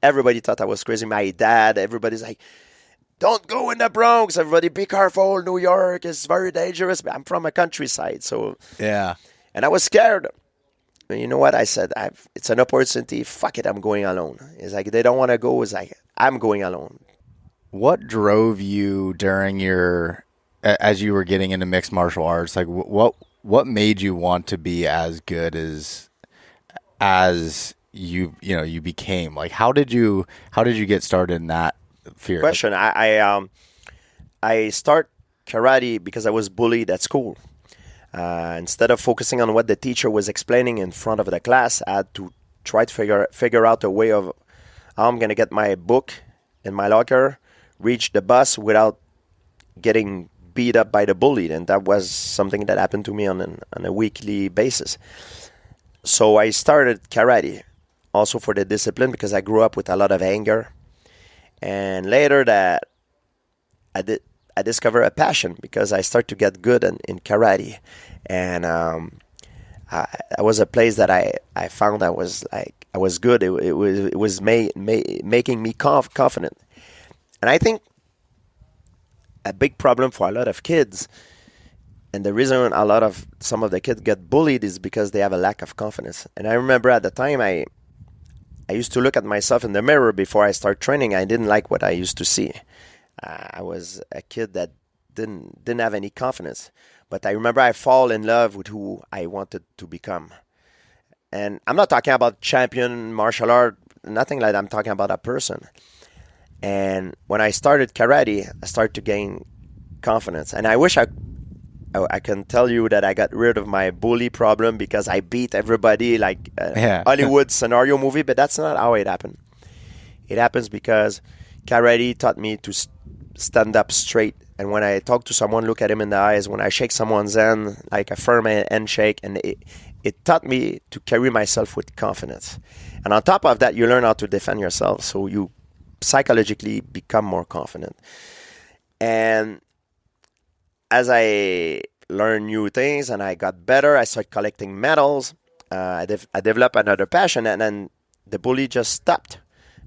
everybody thought I was crazy. My dad, everybody's like, don't go in the Bronx. Everybody, be careful. New York is very dangerous. I'm from a countryside, so Yeah. and I was scared. But you know what? I said, it's an opportunity. Fuck it, I'm going alone. It's like they don't want to go. It's like I'm going alone. What drove you during as you were getting into mixed martial arts? Like what made you want to be as good as you became? Like how did you get started in that field? Question. I start karate because I was bullied at school. Instead of focusing on what the teacher was explaining in front of the class, I had to try to figure out a way of how I'm going to get my book in my locker, reach the bus without getting beat up by the bully. And that was something that happened to me on a weekly basis. So I started karate also for the discipline because I grew up with a lot of anger. And later that I discovered a passion because I started to get good in karate. And that was a place that I found I was good. It was making me confident. And I think a big problem for a lot of kids, and the reason some of the kids get bullied is because they have a lack of confidence. And I remember at the time I used to look at myself in the mirror before I start training. I didn't like what I used to see. I was a kid that didn't have any confidence. But I remember I fall in love with who I wanted to become. And I'm not talking about champion martial art, nothing like that. I'm talking about a person. And when I started karate, I started to gain confidence. And I wish I can tell you that I got rid of my bully problem because I beat everybody like a Hollywood scenario movie, but that's not how it happened. It happens because karate taught me to stand up straight. And when I talk to someone, look at him in the eyes. When I shake someone's hand, like a firm handshake, and it taught me to carry myself with confidence. And on top of that, you learn how to defend yourself. So you psychologically become more confident. And as I learned new things and I got better, I started collecting medals. I developed another passion, and then the bully just stopped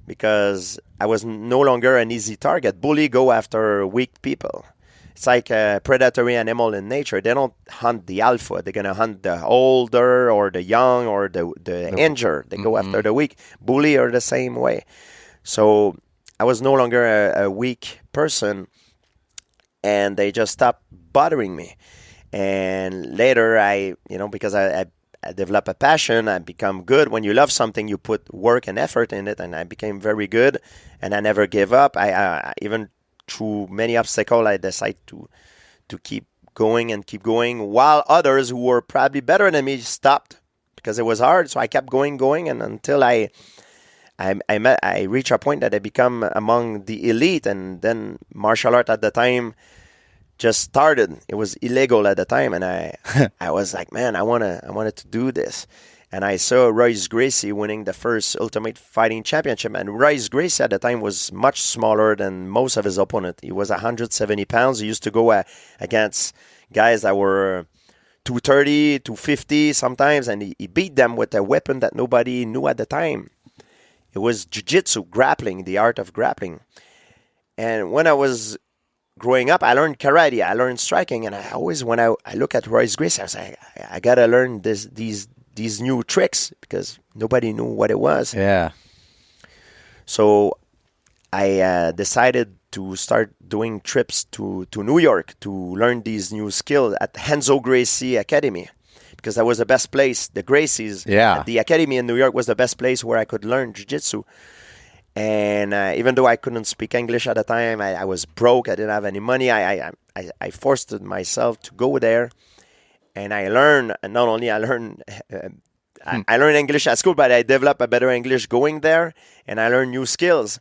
because I was no longer an easy target. Bully go after weak people. It's like a predatory animal in nature. They don't hunt the alpha. They're going to hunt the older or the young or the injured. They go after the weak. Bully are the same way. So I was no longer a weak person, and they just stopped bothering me. And later, because I develop a passion, I become good. When you love something, you put work and effort in it, and I became very good, and I never gave up. I even through many obstacles, I decided to keep going and keep going, while others who were probably better than me stopped because it was hard. So I kept going, and until I reached a point that I become among the elite, and then martial art at the time just started. It was illegal at the time, and I was like, man, I wanted to do this. And I saw Royce Gracie winning the first Ultimate Fighting Championship, and Royce Gracie at the time was much smaller than most of his opponents. He was 170 pounds. He used to go against guys that were 230, 250 sometimes, and he beat them with a weapon that nobody knew at the time. It was jiu-jitsu, grappling, the art of grappling. And when I was growing up, I learned karate, I learned striking, and I always, when I look at Royce Gracie, I was like, I got to learn these new tricks because nobody knew what it was. Yeah. So I decided to start doing trips to New York to learn these new skills at Renzo Gracie Academy, because that was the best place. The Gracies, the academy in New York was the best place where I could learn jiu-jitsu. And even though I couldn't speak English at the time, I was broke. I didn't have any money. I forced myself to go there. And I learned, not only I learned English at school, but I developed a better English going there. And I learned new skills.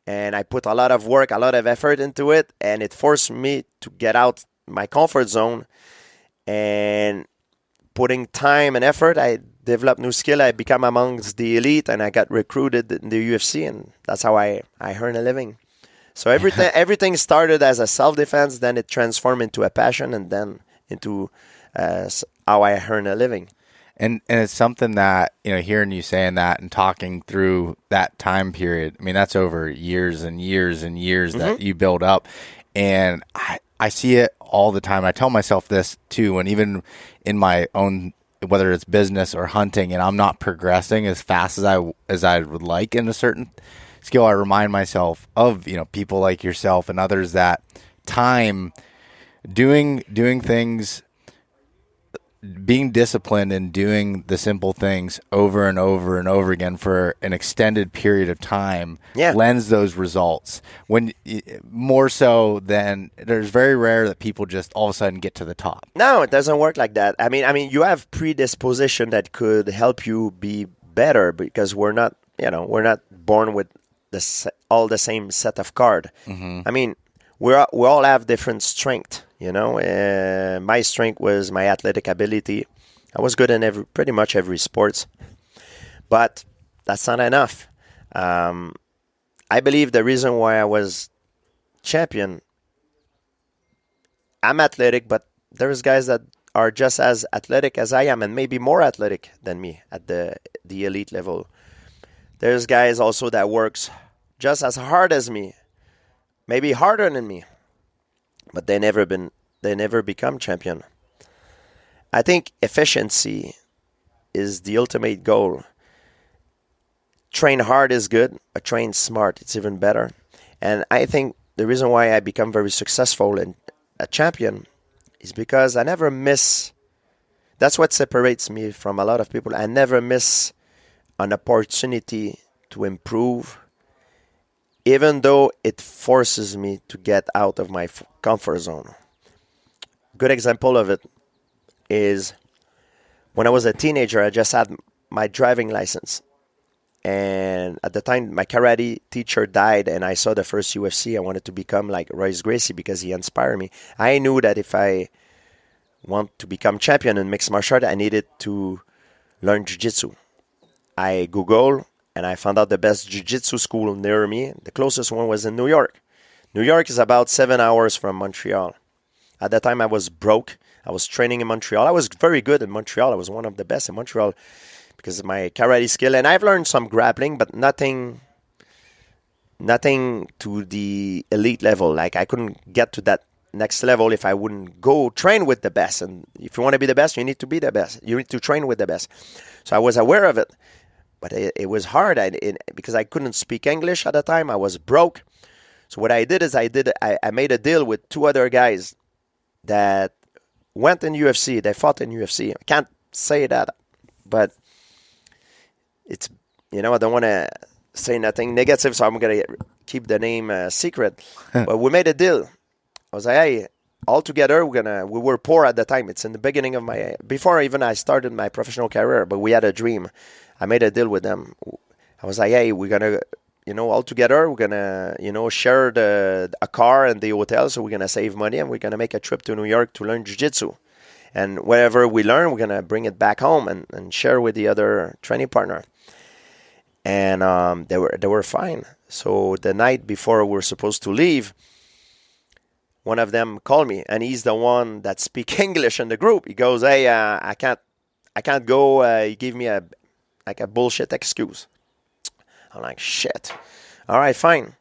And I put a lot of work, a lot of effort into it. And it forced me to get out my comfort zone. And putting time and effort, I developed new skill. I become amongst the elite, and I got recruited in the UFC, and that's how I earn a living. So everything started as a self-defense, then it transformed into a passion, and then into how I earn a living. And it's something that, hearing you saying that and talking through that time period, I mean, that's over years and years and years that you build up. And I see it all the time. I tell myself this too, and even in my own, whether it's business or hunting, and I'm not progressing as fast as I would like in a certain skill, I remind myself of, people like yourself and others that time doing things, being disciplined and doing the simple things over and over and over again for an extended period of time lends those results. When more so than there's very rare that people just all of a sudden get to the top. No, it doesn't work like that. I mean, you have predisposition that could help you be better because we're not born with all the same set of card. I mean, we all have different strength. My strength was my athletic ability. I was good in pretty much every sports, but that's not enough. I believe the reason why I was champion, I'm athletic, but there's guys that are just as athletic as I am and maybe more athletic than me at the elite level. There's guys also that works just as hard as me, maybe harder than me, but they never become champion. I think efficiency is the ultimate goal. Train hard is good, but train smart, it's even better. And I think the reason why I become very successful and a champion is because I never miss. That's what separates me from a lot of people. I never miss an opportunity to improve, even though it forces me to get out of my comfort zone. Good example of it is when I was a teenager, I just had my driving license. And at the time, my karate teacher died, and I saw the first UFC. I wanted to become like Royce Gracie because he inspired me. I knew that if I want to become champion in mixed martial art, I needed to learn jiu-jitsu. I Googled, and I found out the best jiu-jitsu school near me. The closest one was in New York. New York is about 7 hours from Montreal. At that time, I was broke. I was training in Montreal. I was very good in Montreal. I was one of the best in Montreal because of my karate skill. And I've learned some grappling, but nothing to the elite level. Like, I couldn't get to that next level if I wouldn't go train with the best. And if you want to be the best, you need to be the best. You need to train with the best. So I was aware of it. But it was hard because I couldn't speak English at the time. I was broke. So what I did is I made a deal with two other guys that went in UFC. They fought in UFC. I can't say that, but it's, I don't want to say nothing negative, so I'm going to keep the name secret. But we made a deal. I was like, hey, all together, we were poor at the time. It's in the beginning of before even I started my professional career, but we had a dream. I made a deal with them. I was like, hey, we're going to, all together, we're going to, share a car and the hotel. So we're going to save money and we're going to make a trip to New York to learn jiu-jitsu. And whatever we learn, we're going to bring it back home and share with the other training partner. And they were fine. So the night before we were supposed to leave, one of them called me, and he's the one that speaks English in the group. He goes, hey, I can't go. He gave me a bullshit excuse. I'm like, shit. All right, fine.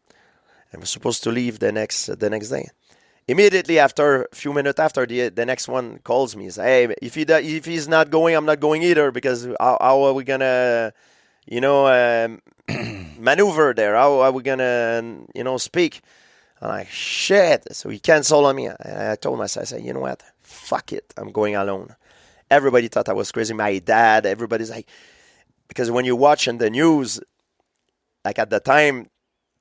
I was supposed to leave the next day. Immediately after, a few minutes after, the next one calls me. He says, hey, if he's not going, I'm not going either, because how are we gonna, maneuver there? How are we gonna, speak? I'm like, shit. So he canceled on me. I told myself, I said, you know what? Fuck it. I'm going alone. Everybody thought I was crazy. My dad, everybody's like, because when you watch in the news, like at the time,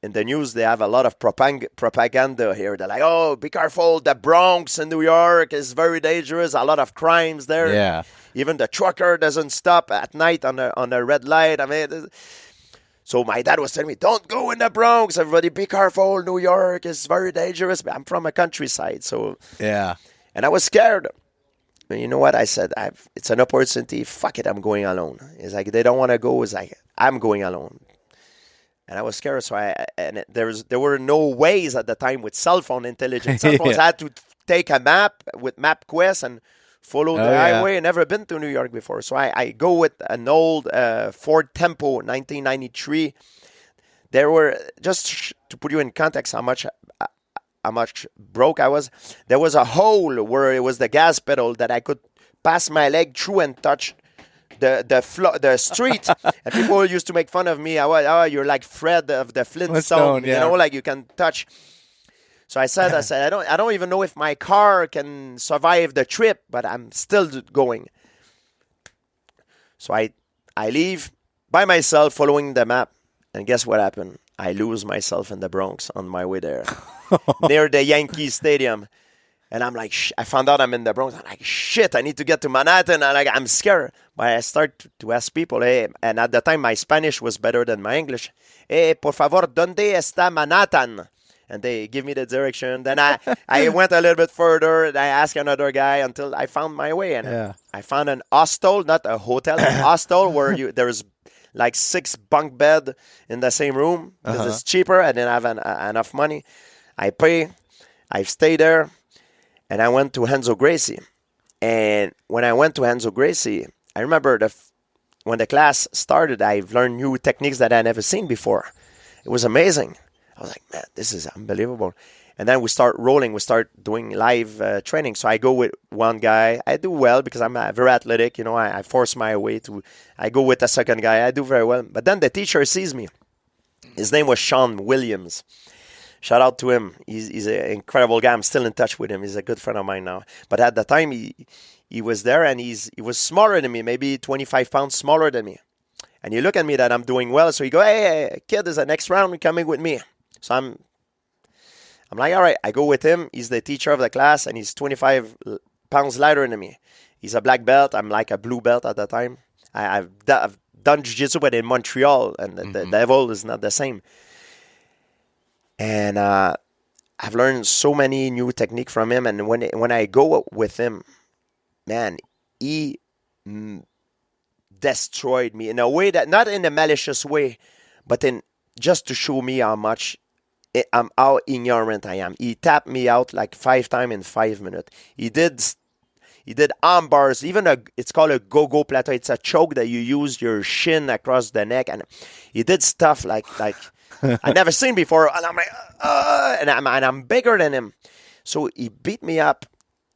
in the news, they have a lot of propaganda here. They're like, oh, be careful. The Bronx in New York is very dangerous. A lot of crimes there. Yeah. Even the trucker doesn't stop at night on a red light. I mean, so my dad was telling me, don't go in the Bronx. Everybody, be careful. New York is very dangerous. But I'm from a countryside. So, yeah. And I was scared. And you know what? I said, it's an opportunity. Fuck it. I'm going alone. It's like, they don't want to go. It's like, I'm going alone. And I was scared, so there were no ways at the time with cell phone intelligence. Cell phones had to take a map with MapQuest and follow the highway. Never been to New York before. So I go with an old Ford Tempo 1993. There were, just to put you in context how much broke I was, there was a hole where it was the gas pedal that I could pass my leg through and touch the street. And people used to make fun of me. You're like Fred of the Flintstone, you know, like you can touch. So I said, I don't even know if my car can survive the trip, but I'm still going. So I leave by myself following the map. And guess what happened? I lose myself in the Bronx on my way there, near the Yankee Stadium. And I'm like, I found out I'm in the Bronx. I'm like, shit, I need to get to Manhattan. I'm scared. But I start to ask people, hey, and at the time, my Spanish was better than my English. Hey, por favor, ¿dónde está Manhattan? And they give me the direction. Then I went a little bit further. And I asked another guy until I found my way. And I found an hostel, not a hotel, an hostel where there's like 6 bunk bed in the same room because it's cheaper. I didn't have enough money. I pay. I stay there. And I went to Renzo Gracie. And when I went to Renzo Gracie, I remember when the class started, I've learned new techniques that I never seen before. It was amazing. I was like, man, this is unbelievable. And then we start rolling. We start doing live training. So I go with one guy. I do well because I'm very athletic. You know, I force my way to. I go with a second guy. I do very well. But then the teacher sees me. His name was Sean Williams. Shout out to him. He's an incredible guy. I'm still in touch with him. He's a good friend of mine now. But at the time, he was there, and he was smaller than me, maybe 25 pounds smaller than me. And he look at me that I'm doing well. So he go, hey, kid, there's a next round coming with me. So I'm like, all right. I go with him. He's the teacher of the class, and he's 25 pounds lighter than me. He's a black belt. I'm like a blue belt at the time. I've done jiu-jitsu, but in Montreal, and the level is not the same. And I've learned so many new techniques from him. And when I go with him, man, he destroyed me in a way that, not in a malicious way, but in just to show me how ignorant I am. He tapped me out like 5 times in 5 minutes. He did arm bars, it's called a go-go plateau. It's a choke that you use your shin across the neck. And he did stuff like I never seen before, and I'm like, and I'm bigger than him. So he beat me up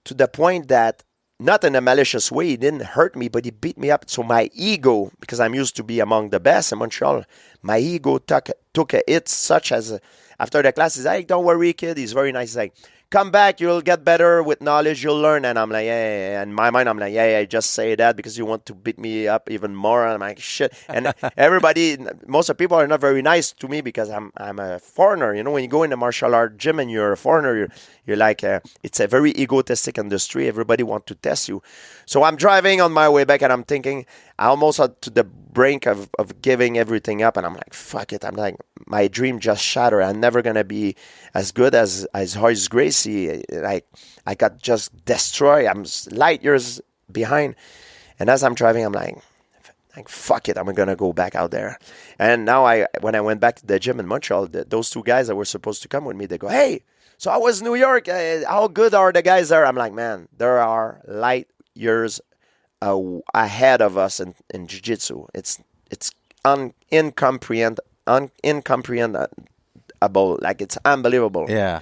to the point that, not in a malicious way, he didn't hurt me, but he beat me up. So my ego, because I'm used to be among the best in Montreal, my ego took a hit, such as after the class, he's like, don't worry, kid. He's very nice. He's like, come back, you'll get better with knowledge, you'll learn. And I'm like, yeah. In my mind, I'm like, yeah, just say that because you want to beat me up even more. And I'm like, shit. And most of the people are not very nice to me because I'm a foreigner. You know, when you go in the martial art gym and you're a foreigner, you're like, it's a very egotistic industry. Everybody wants to test you. So I'm driving on my way back and I'm thinking, I almost to the brink of giving everything up. And I'm like, fuck it. I'm like, my dream just shattered. I'm never going to be as good as Royce Gracie. Like, I got just destroyed. I'm light years behind. And as I'm driving, I'm like, fuck it. I'm going to go back out there. And now when I went back to the gym in Montreal, those 2 guys that were supposed to come with me, they go, hey, so how was New York? How good are the guys there? I'm like, man, there are light years ahead of us in jiu-jitsu. It's incomprehensible. Like, it's unbelievable. Yeah.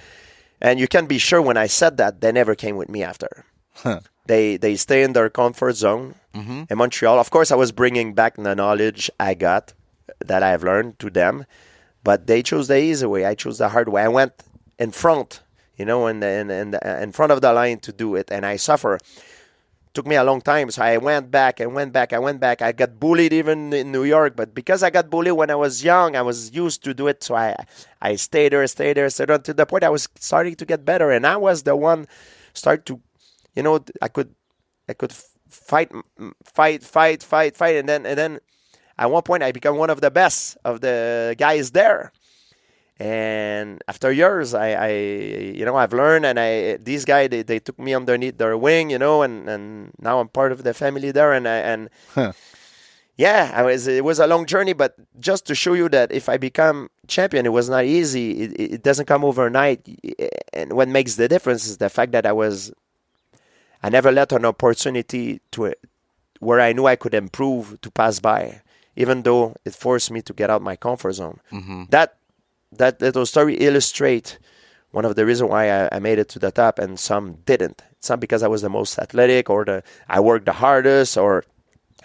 And you can be sure when I said that, they never came with me after. Huh. They stay in their comfort zone in Montreal. Of course, I was bringing back the knowledge I got that I've learned to them, but they chose the easy way. I chose the hard way. I went in front, in front of the line to do it, and I suffer. Took me a long time, so I went back. I got bullied even in New York, but because I got bullied when I was young, I was used to do it, so I stayed there, to the point I was starting to get better, and I was the one start to, I could fight, and then at one point I became one of the best of the guys there. And after years, I've learned, and these guys, they took me underneath their wing, and now I'm part of the family there, it was a long journey, but just to show you that if I become champion, it was not easy. It doesn't come overnight, and what makes the difference is the fact that I never let an opportunity to where I knew I could improve to pass by, even though it forced me to get out my comfort zone. That little story illustrates one of the reasons why I made it to the top and some didn't. It's not because I was the most athletic or I worked the hardest or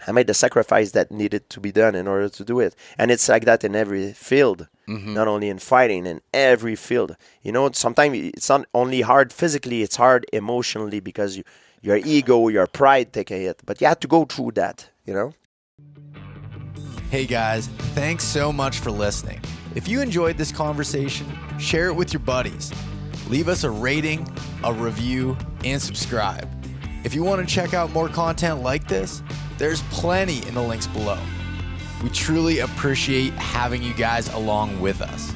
I made the sacrifice that needed to be done in order to do it. And it's like that in every field, not only in fighting, in every field. You know, sometimes it's not only hard physically, it's hard emotionally because your ego, your pride take a hit. But you have to go through that, you know? Hey guys, thanks so much for listening. If you enjoyed this conversation, share it with your buddies. Leave us a rating, a review, and subscribe. If you want to check out more content like this, there's plenty in the links below. We truly appreciate having you guys along with us.